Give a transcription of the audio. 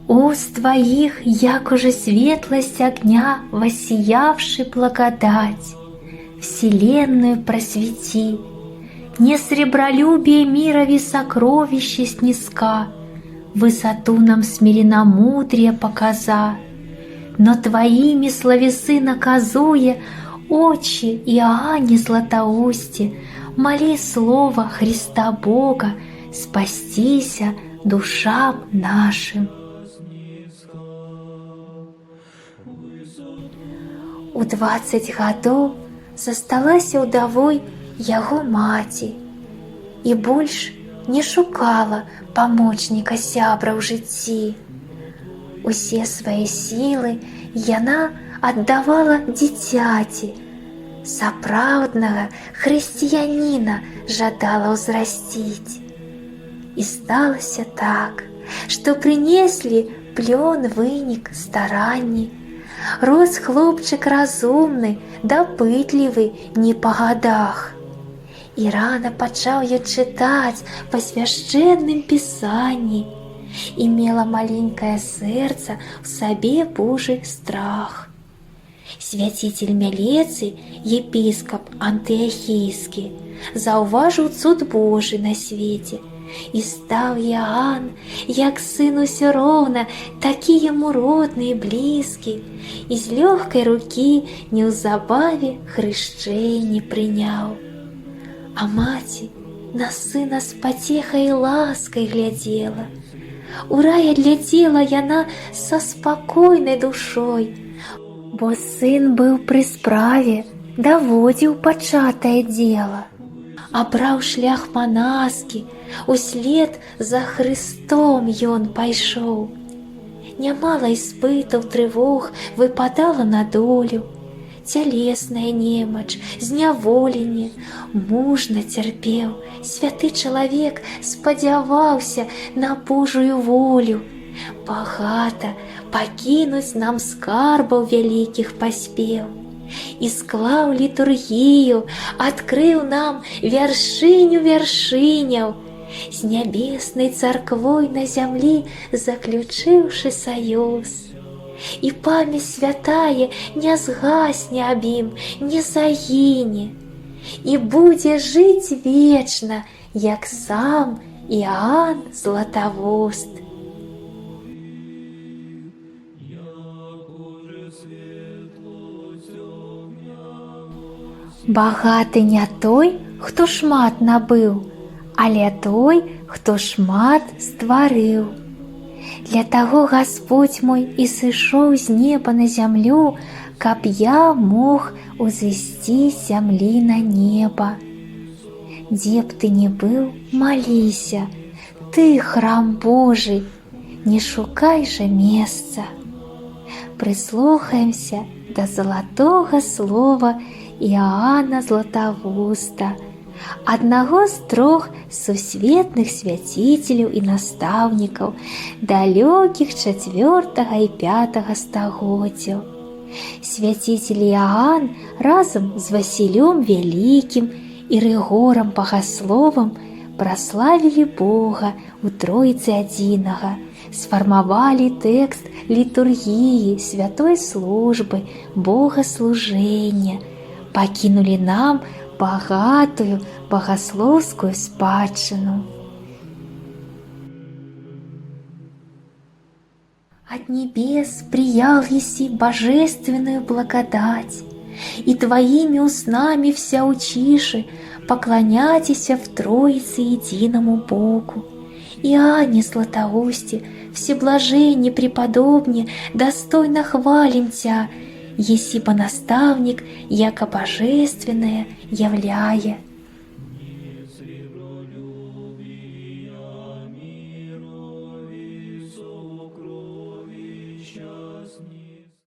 Уст твоих, як уже светлость огня, воссиявший благодать, вселенную просвети. Не сребролюбие мирови сокровище снизка, высоту нам смиренномудрие показа, но твоими словесы наказуя, очи Иоанне Златоусте, моли слово Христа Бога, спастися душам нашим. У 20 гадоў засталася ўдавой яго маці і больш не шукала памочніка сябра ў жыцці. Усе свае сілы яна аддавала дзіцяці, сапраўднага хрысціяніна жадала ўзрасціць. І сталася так, што прынеслі плён вынік старанні. Рос хлопчык разумны, дапытлівы не па гадах. І рана пачаў ён чытаць па свяшчэнным пісанні, і мела маленькае сэрца ў сабе Божы страх. Свяцитель Мялецый, епіскап антыахійскі, заўважыў цуд Божы на свеце, і стаў Іоанн, як сын усё роўна, такі яму родны і блізкі, і з лёгкай рукі неўзабаве хрышчэнне прыняў. А маці на сына з пацехай і ласкай глядзела. У рай адлецела яна са спакойнай душой, бо сын быў пры справе, даводзіў пачатае дзела. Абраў шлях манаскі, услед за Хрыстом ён пайшоў. Нямала іспытаў трывог выпадала на долю. Цялесная немач, зняволенне, мужна цярпеў, святы чалавек спадзяваўся на Божую волю. Багата пакінуць нам скарбаў вялікіх паспеў. І склаў літургію, адкрыў нам вяршыню вяршыняў, з нябеснай царквой на зямлі заключыўшы саюз. І памяць святая не згасне аб ім, не загіне, і будзе жыць вечна, як сам Іоанн Златавуст. Багаты не той, хто шмат набыў, але той, хто шмат стварыў. Для таго Гасподзь мой і сышоў з неба на зямлю, каб я мог узвесці з зямлі на неба. Дзе б ты не быў, маліся, ты храм Божий, не шукай жа месца. Прыслухаемся да залатога слова Іоанна Златавуста, аднаго з 3 сусветных свяціцеляў і настаўнікаў далёкіх 4 і 5 стагоддзяў. Свяціцель Іоанн разам з Васілём Вялікім і Рыгорам Багасловам праславілі Бога ў Тройцы адзінага, сфармавалі тэкст літургіі, святой службы, богаслужэння, пакінулі нам багатую багаслоўскую спадчыну. От небес приял еси божественную благодать, и твоими устнами вся учиши поклоняйтеся в Троице единому Богу. Иоанне Златоусте, всеблаженне преподобне, достойно хвалим Тя, еси наставник, яко божественное являя.